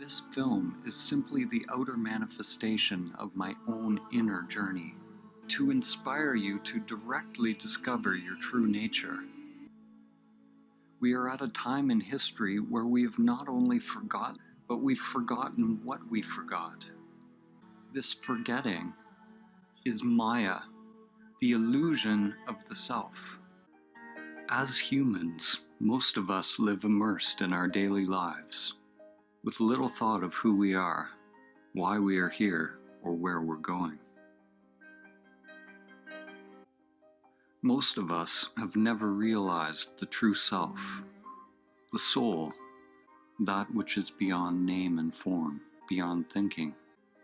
This film is simply the outer manifestation of my own inner journey, to inspire you to directly discover your true nature. We are at a time in history where we have not only forgotten, but we've forgotten what we forgot. This forgetting is Maya, the illusion of the self. As humans, most of us live immersed in our daily lives, with little thought of who we are, why we are here, or where we're going. Most of us have never realized the true self, the soul, that which is beyond name and form, beyond thinking.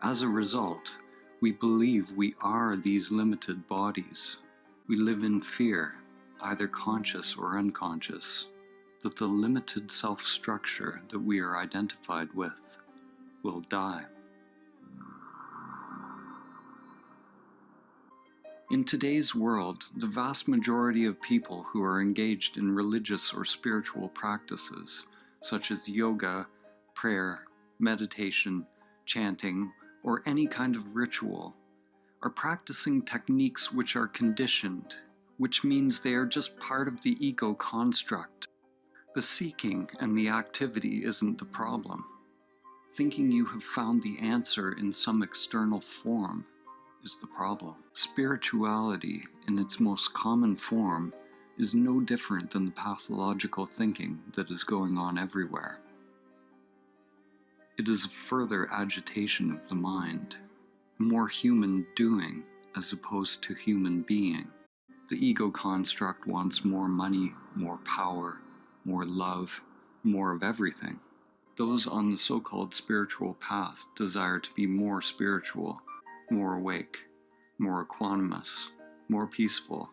As a result, we believe we are these limited bodies. We live in fear, either conscious or unconscious, that the limited self-structure that we are identified with will die. In today's world, the vast majority of people who are engaged in religious or spiritual practices, such as yoga, prayer, meditation, chanting, or any kind of ritual, are practicing techniques which are conditioned, which means they are just part of the ego construct. The seeking and the activity isn't the problem. Thinking you have found the answer in some external form is the problem. Spirituality, in its most common form, is no different than the pathological thinking that is going on everywhere. It is a further agitation of the mind, more human doing as opposed to human being. The ego construct wants more money, more power, more love, more of everything. Those on the so-called spiritual path desire to be more spiritual, more awake, more equanimous, more peaceful,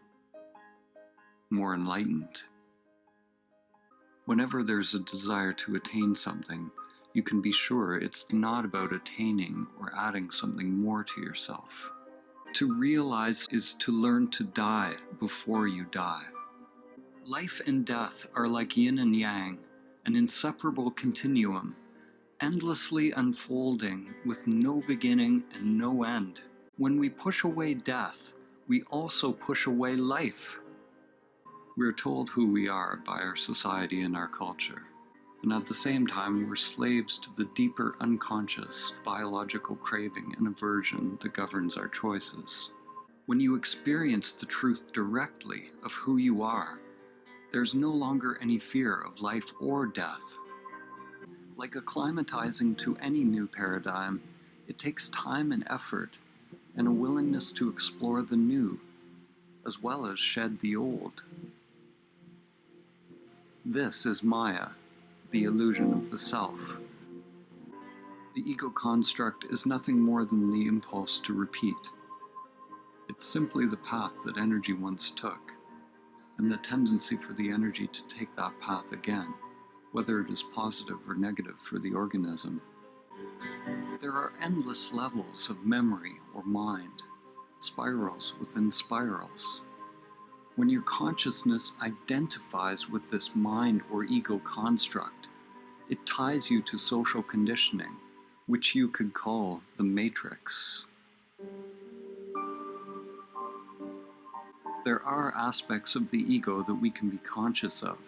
more enlightened. Whenever there's a desire to attain something, you can be sure it's not about attaining or adding something more to yourself. To realize is to learn to die before you die. Life and death are like yin and yang, an inseparable continuum, endlessly unfolding with no beginning and no end. When we push away death, we also push away life. We're told who we are by our society and our culture, and at the same time we're slaves to the deeper unconscious biological craving and aversion that governs our choices. When you experience the truth directly of who you are, there's no longer any fear of life or death. Like acclimatizing to any new paradigm, it takes time and effort, and a willingness to explore the new, as well as shed the old. This is Maya, the illusion of the self. The ego construct is nothing more than the impulse to repeat. It's simply the path that energy once took, and the tendency for the energy to take that path again, whether it is positive or negative for the organism. There are endless levels of memory or mind, spirals within spirals. When your consciousness identifies with this mind or ego construct, it ties you to social conditioning, which you could call the matrix. There are aspects of the ego that we can be conscious of,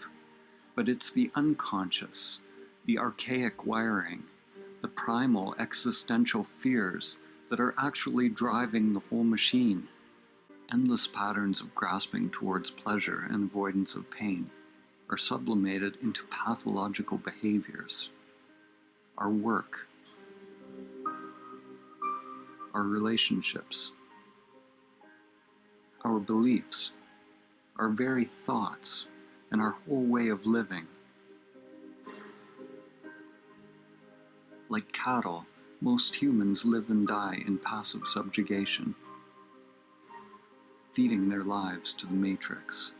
but it's the unconscious, the archaic wiring, the primal existential fears that are actually driving the whole machine. Endless patterns of grasping towards pleasure and avoidance of pain are sublimated into pathological behaviors. Our work, our relationships, our beliefs, our very thoughts, and our whole way of living. Like cattle, most humans live and die in passive subjugation, feeding their lives to the matrix.